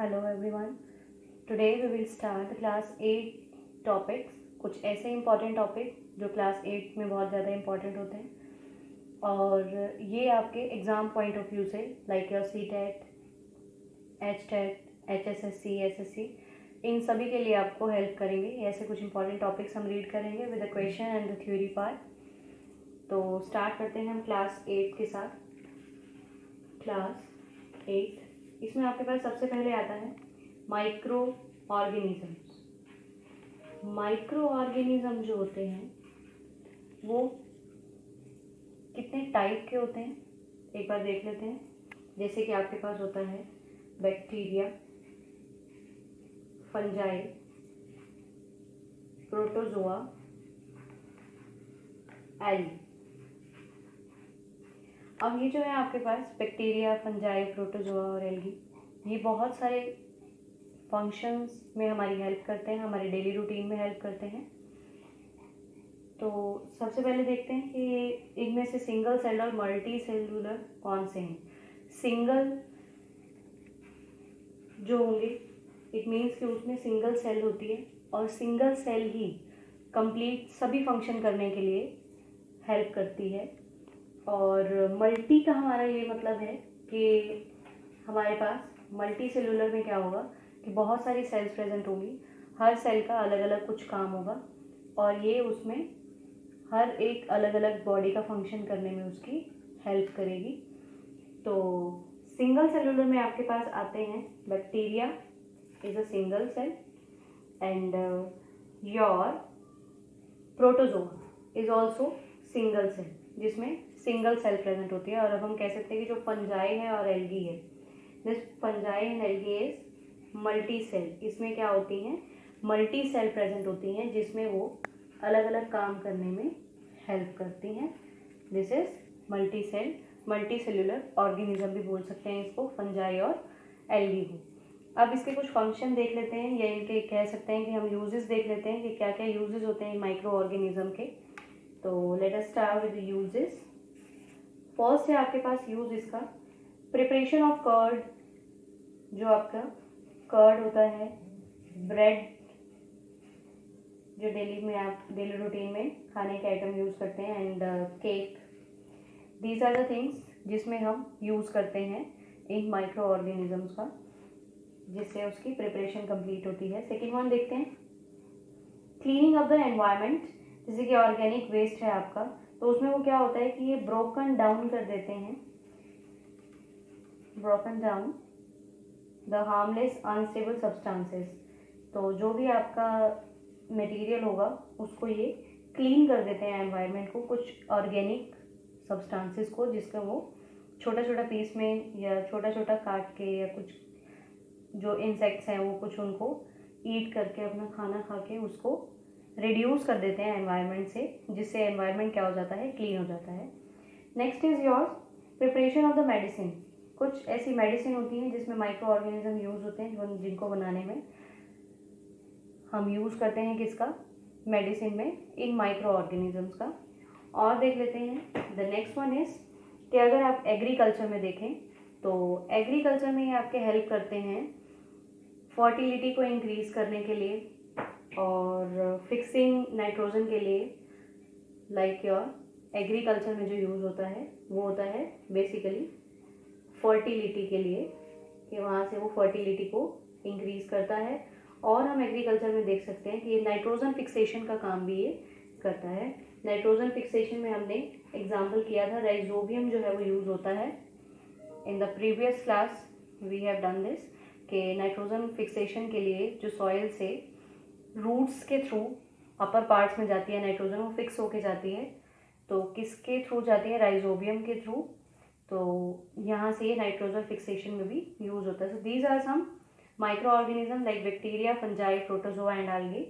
Hello everyone. Today we will start class 8 topics. कुछ ऐसे important topic जो class 8 में बहुत ज़्यादा इंपॉर्टेंट होते हैं और ये आपके एग्ज़ाम पॉइंट ऑफ व्यू से like your C TET, H TET, HSSC, SSC, इन सभी के लिए आपको हेल्प करेंगे। ऐसे कुछ इंपॉर्टेंट टॉपिक्स हम रीड करेंगे with the question and the theory part. तो स्टार्ट करते हैं हम क्लास 8 के साथ। क्लास 8, इसमें आपके पास सबसे पहले आता है माइक्रो ऑर्गेनिजम्स। माइक्रो ऑर्गेनिज्म जो होते हैं वो कितने टाइप के होते हैं एक बार देख लेते हैं। जैसे कि आपके पास होता है बैक्टीरिया, फंजाई, प्रोटोजोआ, एल्गी। अब ये जो है आपके पास बैक्टीरिया, फंजाई, प्रोटोजोआ और एल्गी, ये बहुत सारे फंक्शंस में हमारी हेल्प करते हैं, हमारे डेली रूटीन में हेल्प करते हैं। तो सबसे पहले देखते हैं कि इनमें से सिंगल सेल और मल्टी सेलुलर कौन से हैं। सिंगल जो होंगे इट मीन्स कि उसमें सिंगल सेल होती है और सिंगल सेल ही कंप्लीट सभी फंक्शन करने के लिए हेल्प करती है। और मल्टी का हमारा ये मतलब है कि हमारे पास मल्टी सेलुलर में क्या होगा कि बहुत सारी सेल्स प्रेजेंट होंगी, हर सेल का अलग अलग कुछ काम होगा और ये उसमें हर एक अलग अलग बॉडी का फंक्शन करने में उसकी हेल्प करेगी। तो सिंगल सेलुलर में आपके पास आते हैं bacteria is a single cell and your protozoa is also single cell, जिसमें सिंगल सेल प्रेजेंट होती है। और अब हम कह सकते हैं कि जो फंजाई है और एल्गी है, this fungi and algae is multi cell. इसमें क्या होती हैं, मल्टी सेल प्रेजेंट होती हैं जिसमें वो अलग अलग काम करने में हेल्प करती हैं। This is multi cell, multicellular organism भी बोल सकते हैं इसको, फंजाई और एल्गी को। अब इसके कुछ फंक्शन देख लेते हैं या इनके कह सकते हैं कि हम यूजेस देख लेते हैं कि क्या क्या यूजेस होते हैं माइक्रो ऑर्गेनिज्म के। तो let us start with uses. First है आपके पास यूज इसका प्रिपरेशन ऑफ कर्ड। जो आपका कर्ड होता है, ब्रेड जो डेली में आप डेली रूटीन में खाने के आइटम यूज़ करते हैं, and cake, these are the things जिसमें हम यूज़ करते हैं इन माइक्रो ऑर्गेनिजम्स का, जिससे उसकी प्रिपरेशन कंप्लीट होती है। सेकेंड वन देखते हैं क्लीनिंग ऑफ द एनवायरनमेंट। जैसे कि ऑर्गेनिक वेस्ट है आपका, तो उसमें वो क्या होता है कि ये ब्रोकन डाउन कर देते हैं, broken down the harmless unstable substances. तो जो भी आपका मटेरियल होगा उसको ये क्लीन कर देते हैं एनवायरनमेंट को, कुछ ऑर्गेनिक सब्सटेंसेस को, जिसका वो छोटा छोटा पीस में या छोटा छोटा काट के, या कुछ जो इंसेक्ट्स हैं वो कुछ उनको ईट करके अपना खाना खा के उसको रिड्यूस कर देते हैं एनवायरनमेंट से, जिससे एनवायरनमेंट क्या हो जाता है, क्लीन हो जाता है। Next is your preparation of the medicine. कुछ ऐसी मेडिसिन होती हैं जिसमें माइक्रो ऑर्गेनिज्म यूज होते हैं, जिनको बनाने में हम यूज़ करते हैं किसका, मेडिसिन में, इन माइक्रो ऑर्गेनिजम्स का। और देख लेते हैं द नेक्स्ट वन इज कि अगर आप एग्रीकल्चर में देखें तो एग्रीकल्चर में ये आपके हेल्प करते हैं फर्टिलिटी को इंक्रीज करने के लिए और फिक्सिंग नाइट्रोजन के लिए। लाइक योर एग्रीकल्चर में जो यूज़ होता है वो होता है बेसिकली फर्टिलिटी के लिए, कि वहाँ से वो फर्टिलिटी को इंक्रीज करता है। और हम एग्रीकल्चर में देख सकते हैं कि ये नाइट्रोजन फिक्सेशन का काम भी ये करता है। नाइट्रोजन फिक्सेशन में हमने एग्जांपल किया था, राइजोबियम जो है वो यूज़ होता है। In the previous class we have done this, कि नाइट्रोजन फिक्सेशन के लिए जो सॉइल से रूट्स के थ्रू अपर पार्ट्स में जाती है नाइट्रोजन, वो फिक्स होके जाती है। तो किसके थ्रू जाती है, राइजोबियम के थ्रू। तो यहाँ से ये नाइट्रोजन फिक्सेशन में भी यूज़ होता है। So these are some microorganism like bacteria, fungi, protozoa and algae.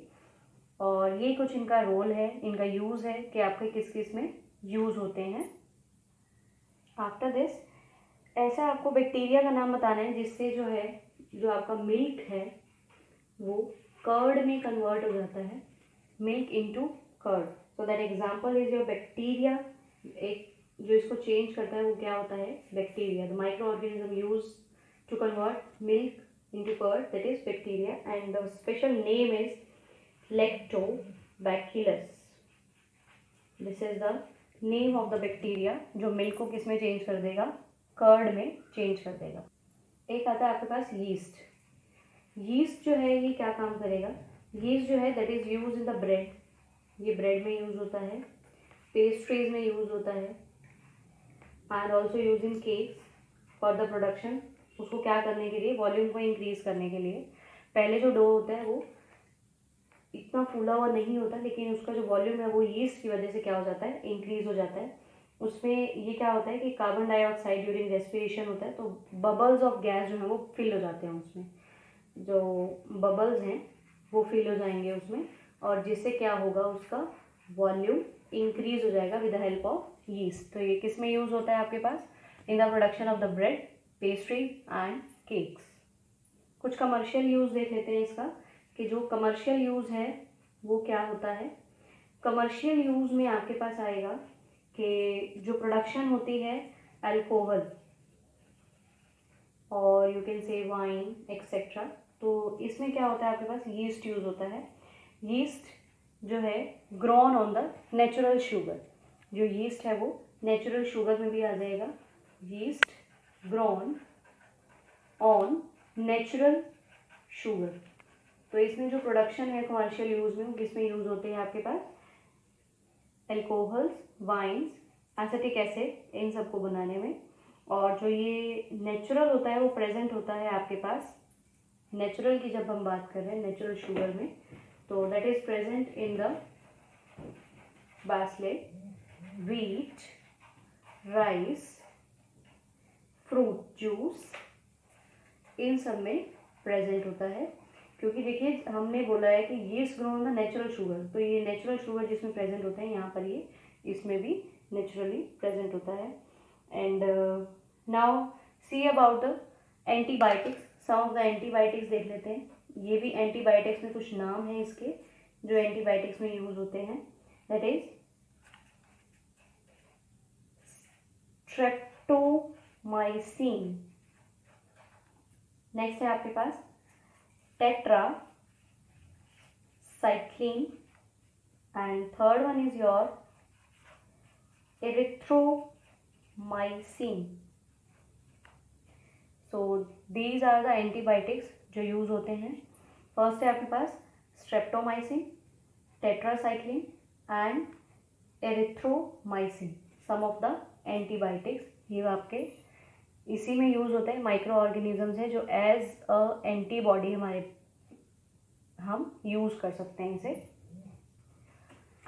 और ये कुछ इनका रोल है, इनका यूज़ है कि आपके किस किस में यूज़ होते हैं। आफ्टर दिस ऐसा आपको बैक्टीरिया का नाम बताना है जिससे जो है, जो आपका मिल्क है वो कर्ड में कन्वर्ट हो जाता है, milk into curd. So that example is your bacteria. एक जो इसको चेंज करता है वो क्या होता है, bacteria. The microorganism use to convert milk into curd, that is bacteria, and the special name is lactobacillus. This is the name of the bacteria जो मिल्क को किस में चेंज कर देगा, कर्ड में चेंज कर देगा. एक आता है आपके पास यीस्ट. यीस्ट जो है ये क्या काम करेगा, यीस्ट जो है that is use in the bread, ये ब्रेड में यूज होता है, पेस्ट्रीज में यूज होता है, and also use in cakes for the production. उसको क्या करने के लिए, वॉल्यूम को इंक्रीज करने के लिए. पहले जो डो होता है वो इतना फूला हुआ नहीं होता, लेकिन उसका जो वॉल्यूम है वो यीस्ट की वजह से क्या हो जाता है, इंक्रीज हो जाता है. उसमें ये क्या होता है कि कार्बन डाइऑक्साइड ड्यूरिंग रेस्पिरेशन होता है, तो बबल्स ऑफ गैस जो है वो फिल हो जाते हैं उसमें, जो बबल्स हैं वो फिल हो जाएंगे उसमें, और जिससे क्या होगा, उसका वॉल्यूम इंक्रीज हो जाएगा with the help of yeast. तो ये किस में यूज होता है आपके पास, in the production of the bread, pastry and cakes. कुछ कमर्शियल यूज़ देख लेते हैं इसका, कि जो कमर्शियल यूज़ है वो क्या होता है. कमर्शियल यूज़ में आपके पास आएगा कि जो प्रोडक्शन होती है अल्कोहल और यू कैन से वाइन एक्सेट्रा, तो इसमें क्या होता है आपके पास, यीस्ट यूज़ होता है. यीस्ट जो है grown on the natural sugar, जो यीस्ट है वो नेचुरल शुगर में भी आ जाएगा. Yeast grown on natural sugar. तो इसमें जो प्रोडक्शन है कमर्शियल यूज़ में, वो किस में यूज़ होते हैं आपके पास, एल्कोहल्स, वाइन्स, एसिटिक एसिड, इन सबको बनाने में. और जो ये नेचुरल होता है वो प्रेजेंट होता है आपके पास, नेचुरल की जब हम बात कर रहे हैं नेचुरल शुगर में, तो that is present in the barley, wheat, rice, fruit juice, इन सब में प्रेजेंट होता है. क्योंकि देखिए हमने बोला है कि yeast grown the natural sugar, तो ये नेचुरल शुगर जिसमें प्रेजेंट होता है यहाँ पर ये इसमें भी नेचुरली प्रेजेंट होता है. And now see about the antibiotics. Some of the antibiotics देख लेते हैं. ये भी एंटीबायोटिक्स में कुछ नाम हैं इसके जो एंटीबायोटिक्स में यूज होते हैं. That is streptomycin. नेक्स्ट है आपके पास tetracycline, and third one is your erythromycin. So these are the antibiotics जो यूज होते हैं. फर्स्ट है आपके पास streptomycin, tetracycline and erythromycin, some of the antibiotics. ये आपके इसी में यूज होते हैं. माइक्रो ऑर्गेनिजम्स हैं जो एज अ एंटीबॉडी हमारे हम यूज कर सकते हैं इसे.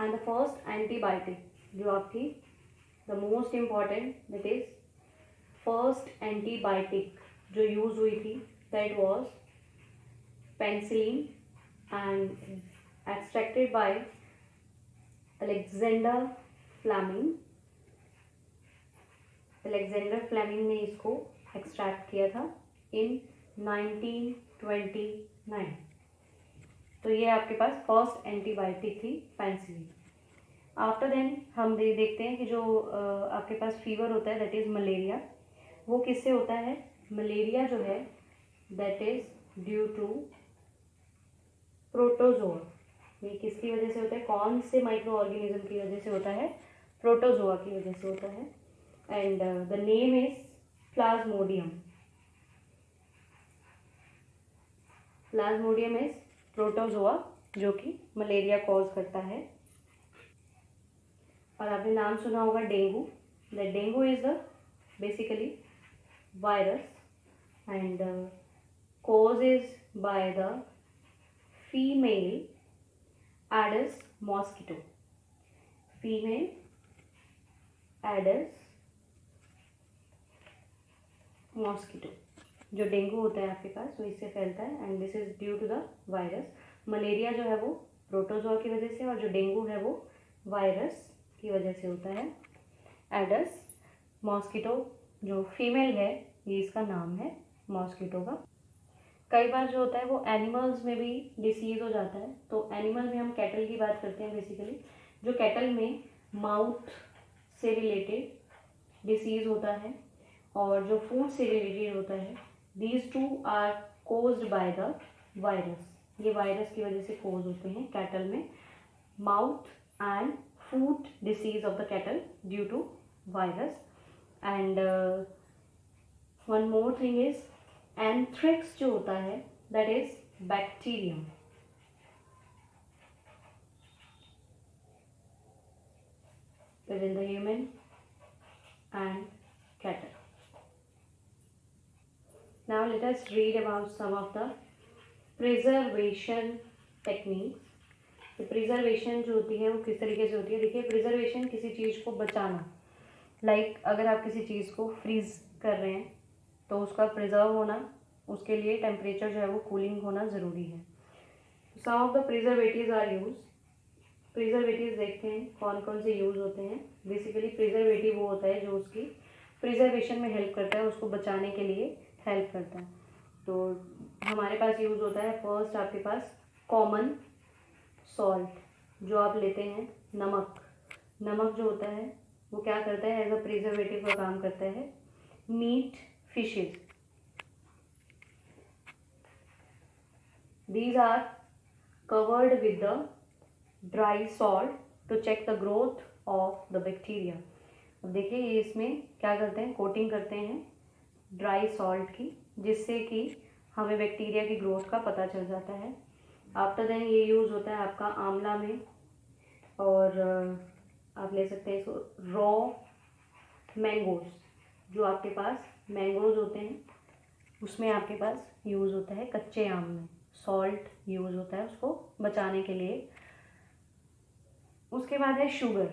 एंड द फर्स्ट एंटीबायोटिक जो आपकी the most important, that is first antibiotic जो यूज हुई थी, that was penicillin, and extracted by Alexander Fleming. Alexander Fleming ने इसको एक्सट्रैक्ट किया था इन 1929. तो ये आपके पास फर्स्ट एंटीबायोटिक थी पेनिसिलिन. आफ्टर देन हम देखते हैं कि जो आपके पास फीवर होता है दैट इज़ मलेरिया. वो किससे होता है, मलेरिया जो है that is due to protozoa. ये किसकी वजह से होता है, कौन से माइक्रो ऑर्गेनिज्म की वजह से होता है, प्रोटोजोआ की वजह से होता है. And the name is Plasmodium. Plasmodium is protozoa जो कि मलेरिया कॉज करता है. और आपने नाम सुना होगा dengue. The dengue is the basically virus, and cause is by the female Aedes mosquito. Female Aedes mosquito जो डेंगू होता है आपके पास वो इससे फैलता है. And this is due to the virus. Malaria जो है वो प्रोटोजोआ की वजह से, और जो डेंगू है वो वायरस की वजह से होता है. एडस मॉस्किटो जो फीमेल है, ये इसका नाम है मॉस्किटो का. कई बार जो होता है वो एनिमल्स में भी डिसीज हो जाता है. तो एनिमल में हम कैटल की बात करते हैं. बेसिकली जो कैटल में माउथ से रिलेटेड डिसीज होता है और जो फूड से रिलेटेड होता है, these two are caused by the virus, ये वायरस की वजह से कोज होते हैं कैटल में। Mouth and foot disease of the cattle due to virus. And one more thing is anthrax जो होता है that is bacterium. within the human and cattle. Now let us read about some of the preservation techniques. तो preservation जो होती है वो किस तरीके से होती है? देखिए, प्रिजर्वेशन किसी चीज़ को बचाना, लाइक अगर आप किसी चीज़ को फ्रीज कर रहे हैं तो उसका प्रिजर्व होना, उसके लिए टेम्परेचर जो है वो कूलिंग होना ज़रूरी है। Some of the preservatives are use. Preservatives देखते हैं कौन कौन से यूज़ होते हैं। बेसिकली प्रिजर्वेटिव वो होता है जो उसकी प्रिजर्वेशन में हेल्प करता है, उसको बचाने के लिए हेल्प करता है। तो हमारे पास यूज़ होता है, फर्स्ट आपके पास कॉमन सॉल्ट जो आप लेते हैं, नमक। नमक जो होता है वो क्या करता है? एज अ प्रिजर्वेटिव का काम करता है। Meat, fishes, these are covered with the dry salt to check the growth of the bacteria. अब देखिए, ये इसमें क्या करते हैं? कोटिंग करते हैं ड्राई सॉल्ट की, जिससे कि हमें बैक्टीरिया की ग्रोथ का पता चल जाता है। आफ्टर देन ये यूज़ होता है आपका आंवला में, और आप ले सकते हैं इसको रॉ मैंगोज, जो आपके पास मैंगोज होते हैं उसमें आपके पास यूज़ होता है। कच्चे आम में सॉल्ट यूज़ होता है उसको बचाने के लिए। उसके बाद है शुगर,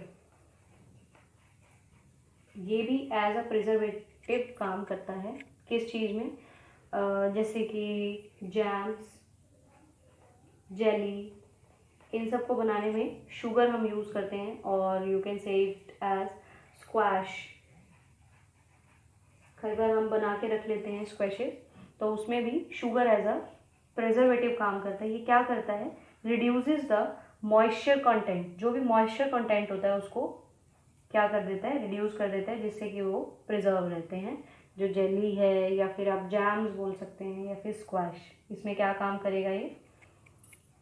ये भी एज अ प्रिजर्वेटिव काम करता है। किस चीज़ में? जैसे कि जैम्स, जेली, इन सब को बनाने में शुगर हम यूज़ करते हैं। और you can say it as squash, कई बार हम बना के रख लेते हैं स्क्वैशेस, तो उसमें भी शुगर एज अ प्रिजर्वेटिव काम करता है। ये क्या करता है? रिड्यूसेस द मॉइस्चर कंटेंट, जो भी मॉइस्चर कंटेंट होता है उसको क्या कर देता है? रिड्यूस कर देता है, जिससे कि वो प्रिजर्व रहते हैं। जो जेली है या फिर आप जैम्स बोल सकते हैं या फिर स्क्वैश, इसमें क्या काम करेगा? ये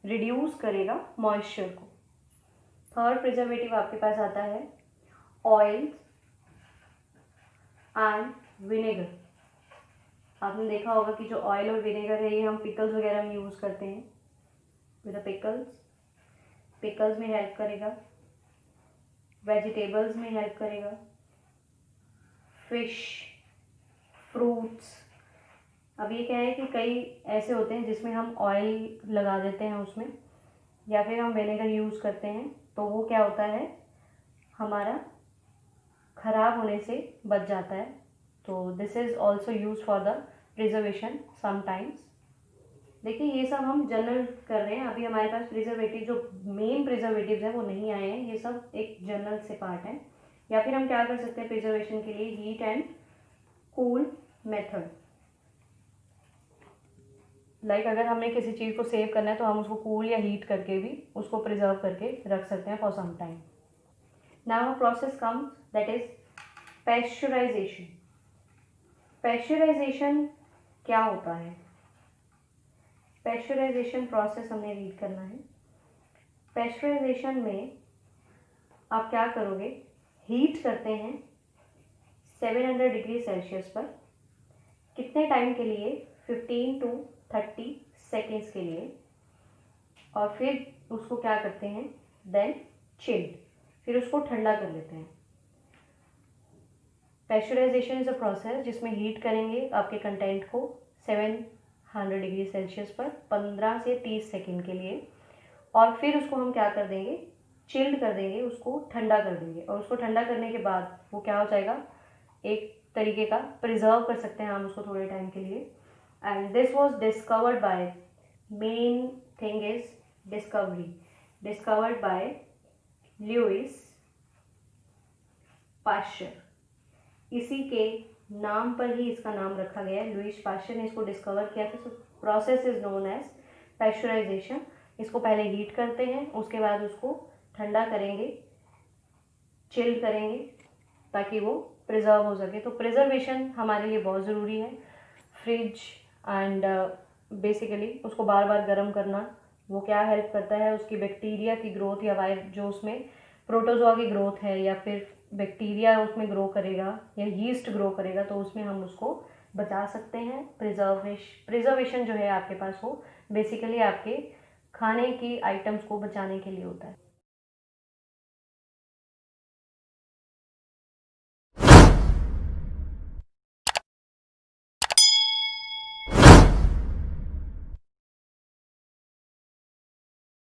रिड्यूस करेगा मॉइस्चर को। थर्ड प्रिजर्वेटिव आपके पास आता है ऑयल एंड विनेगर। आपने देखा होगा कि जो ऑयल और विनेगर है ये हम पिकल्स वगैरह में यूज़ करते हैं। विद पिकल्स में हेल्प करेगा, वेजिटेबल्स में हेल्प करेगा, फिश, फ्रूट्स। अब ये क्या है कि कई ऐसे होते हैं जिसमें हम ऑयल लगा देते हैं उसमें, या फिर हम विनेगर यूज़ करते हैं, तो वो क्या होता है? हमारा ख़राब होने से बच जाता है। तो this is also use for the preservation sometimes. देखिए, ये सब हम जनरल कर रहे हैं। अभी हमारे पास प्रिजर्वेटिव जो मेन प्रिजर्वेटिव्स हैं वो नहीं आए हैं, ये सब एक जनरल से पार्ट है। या फिर हम क्या कर सकते हैं प्रिजर्वेशन के लिए? Heat and cool method. Like अगर हमें किसी चीज़ को सेव करना है तो हम उसको कूल या हीट करके भी उसको प्रिजर्व करके रख सकते हैं for some time. Now a process comes that is pasteurisation. Pasteurisation क्या होता है? पैस्चराइजेशन प्रोसेस हमने रीड करना है। पैस्चराइजेशन में आप क्या करोगे? हीट करते हैं 700 डिग्री सेल्सियस पर। कितने टाइम के लिए? 15 to 30 सेकेंड्स के लिए। और फिर उसको क्या करते हैं? देन चिल्ड, फिर उसको ठंडा कर लेते हैं। पैस्चराइजेशन इज अ प्रोसेस जिसमें हीट करेंगे आपके कंटेंट को 700 डिग्री सेल्सियस पर 15 से 30 सेकेंड के लिए, और फिर उसको हम क्या कर देंगे? चिल्ड कर देंगे, उसको ठंडा कर देंगे। और उसको ठंडा करने के बाद वो क्या हो जाएगा? एक तरीके का प्रिजर्व कर सकते हैं हम उसको थोड़े टाइम के लिए। And this was discovered by, main thing is discovered by Louis Pasteur. इसी के नाम पर ही इसका नाम रखा गया है। लुईस पाश्चर ने इसको डिस्कवर किया था। Process is known as pasteurisation. इसको पहले हीट करते हैं, उसके बाद उसको ठंडा करेंगे, चिल्ड करेंगे, ताकि वो प्रिजर्व हो सके। तो प्रिजर्वेशन हमारे लिए बहुत ज़रूरी है। फ्रिज एंड बेसिकली उसको बार बार गर्म करना, वो क्या हेल्प करता है, उसकी बैक्टीरिया की ग्रोथ या जो उसमें प्रोटोजोआ की ग्रोथ है या फिर बैक्टीरिया उसमें ग्रो करेगा या यीस्ट ग्रो करेगा, तो उसमें हम उसको बचा सकते हैं। प्रिजर्वेशन जो है आपके पास, वो बेसिकली आपके खाने की आइटम्स को बचाने के लिए होता है।